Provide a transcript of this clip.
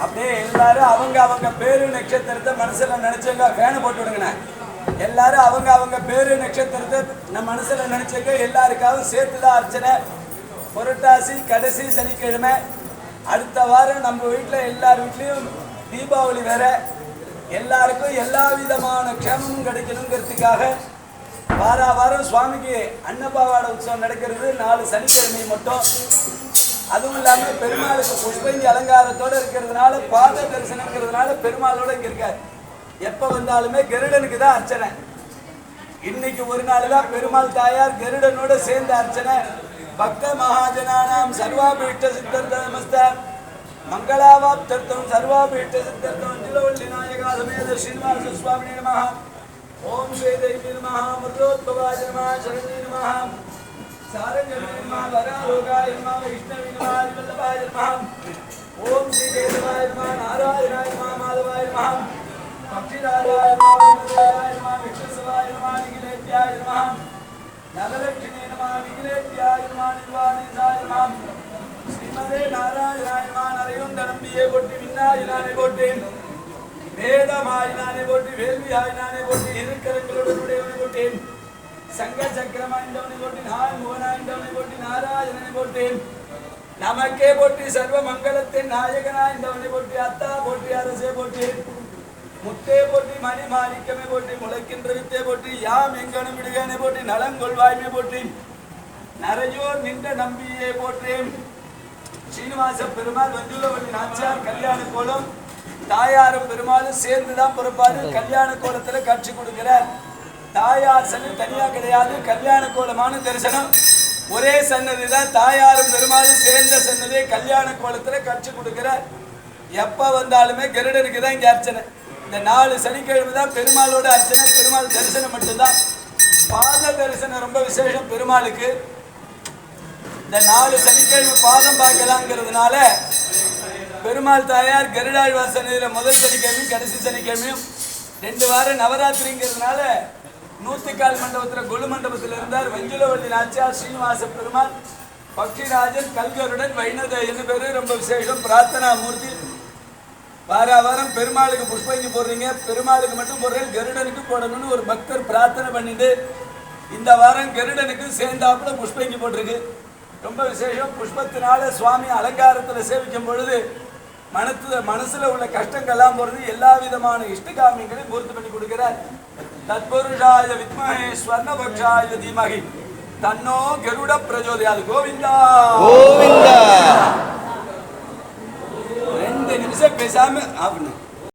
அப்படியே எல்லாரும் அவங்க அவங்க பேரு நட்சத்திரத்தை மனசுல நினைச்சவங்க ஃபேனை போட்டு விடுங்கண்ணே. எல்லாரும் அவங்க அவங்க பேரு நட்சத்திரத்தை நம்ம மனசுல நினைச்சவங்க எல்லாருக்காகவும் சேர்த்துதான் அர்ச்சனை. புரட்டாசி கடைசி சனிக்கிழமை. அடுத்த வாரம் நம்ம வீட்டில் எல்லார் வீட்லேயும் தீபாவளி வேற. எல்லாருக்கும் எல்லா விதமான க்ஷேமமும் கிடைக்கணுங்கிறதுக்காக வாரம் சுவாமிக்கு அன்னபாவாடை உற்சவம் நடக்கிறது 4 சனிக்கிழமை மட்டும். அதுவும் இல்லாமல் பெருமாளுக்கு புஷ்பங்கி அலங்காரத்தோடு இருக்கிறதுனால பாத தரிசனங்கிறதுனால பெருமாளோட இங்கே இருக்கார். எப்போ வந்தாலுமே கருடனுக்கு தான் அர்ச்சனை. இன்னைக்கு ஒரு நாள் தான் பெருமாள் தாயார் கருடனோட சேர்ந்த அர்ச்சனை. பக்த மகாஜனானாம் சர்வாபீஷ்ட சித்தர்த்தமஸ்த மங்களாவாப்தர்த்தம் சர்வாபீஷ்ட சித்தர்த்தம் அஞ்சுலவள்ளி நாயகா சமேத ஸ்ரீனிவாச சுவாமினே நமஹ. ஓம் ஸ்ரீ தேவி நமஹ. முருகோத்பவாய நமஹ. சரண்யே நமஹ. சாரங்கமே நமஹ. வராரோகாய நமஹ. விஷ்ணவே நமஹ. வல்லபாய நமஹ. ஓம் ஸ்ரீ கேசவாய நமஹ. நாராயணாய நமஹ. மாதவாய நமஹ. பக்ஷிராஜாய நமஹ. விஷ்ணுராஜாய நமஹ. விஷ்ணுசவாய நமஹ. நிகிலேத்யாய நமஹ. நவலட்சுமி நமஹ. நிகிலேத்யாய நமஹ. நிர்வாணேசாய நமஹ. ஸ்ரீமதே நாராயணாய நமஹ. நரையுண்ட நம்பியே போற்றி விண்ணாயினானே போற்றி வேதமாயினானே போற்றி வேள்வியாயினானே போற்றி இருக்கரங்களுடனுடையவனை போற்றி சங்க சக்கரமாய்ந்தவனை போற்றி நான்முகனாய்ந்தவனை போற்றி நாராயணனை போற்றி நமக்கே போற்றி சர்வ மங்களத்தின் நாயகனாய்ந்தவனை போற்றி அத்தா போற்றி அரசே போற்றி முத்தே போற்றி மணி மாணிக்கமே போற்றி முளைக்கின்ற வித்தே போற்றி யாம் எங்கனும் விடுகனை போற்றி நலங்கொள்வாய்மை போற்றி நரையோர் நின்ற நம்பியே போற்றி. ஸ்ரீனிவாச பெருமாள் வஞ்சுலவள்ளி நாச்சியார் கல்யாண கோலம் தாயாரும் பெருமாளும் சேர்ந்துதான் புறப்பாடு. கல்யாண கோலத்துல காட்சி கொடுக்கிறார். தாயார் சன்னதி தனியா கிடையாது, கல்யாண கோலமான தரிசனம் ஒரே சன்னதி தான். தாயாரும் பெருமாளும் சேர்ந்த சன்னதியை கல்யாண கோலத்துல காட்சி கொடுக்கிறார். எப்ப வந்தாலுமே கருடனுக்கு தான் இங்க அர்ச்சனை. இந்த 4 சனிக்கிழமை தான் பெருமாளோட அர்ச்சனை. பெருமாள் தரிசனம் மட்டும்தான். பாத தரிசனம் ரொம்ப விசேஷம் பெருமாளுக்கு. இந்த 4 சனிக்கிழமை பாதம் பார்க்கலாங்கிறதுனால பெருமாள் தாயார் கருடாழ்வார் சன்னதியில முதல் சனிக்கிழமையும் கடைசி சனிக்கிழமையும் 2 வாரம் நவராத்திரிங்கிறதுனால 100 மண்டபத்தில் குழு மண்டபத்தில் இருந்தார். வஞ்சுலவள்ளி நாச்சியார் ஸ்ரீனிவாச பெருமாள் பக்ஷிராஜன் கல்கருடன் வைணத என்ன பேரு ரொம்ப விசேஷம். பிரார்த்தனா மூர்த்தி. வாரம் பெருமாளுக்கு புஷ்பங்கி போடுறீங்க, பெருமாளுக்கு மட்டும் போடுறேன், கருடனுக்கு போடணும்னு ஒரு பக்தர் பிரார்த்தனை பண்ணிட்டு இந்த வாரம் கருடனுக்கு சேர்ந்தாப்புல புஷ்பங்கி போட்டிருக்கு. ரொம்ப விசேஷம். புஷ்பத்தினால சுவாமி அலங்காரத்தில் சேவிக்கும் பொழுது மனசுல உள்ள கஷ்டங்கள்லாம் போறது எல்லா விதமான இஷ்டகாமியங்களையும் பூர்த்தி பண்ணி கொடுக்கிறார். தத்புருஷாய வித்மஹே ஸ்வர்ணபக்ஷாய தீமஹி தன்னோ கருட பிரஜோதயாது. கோவிந்தா கோவிந்தா. 2 நிமிஷம் பேசாம ஆகணும்.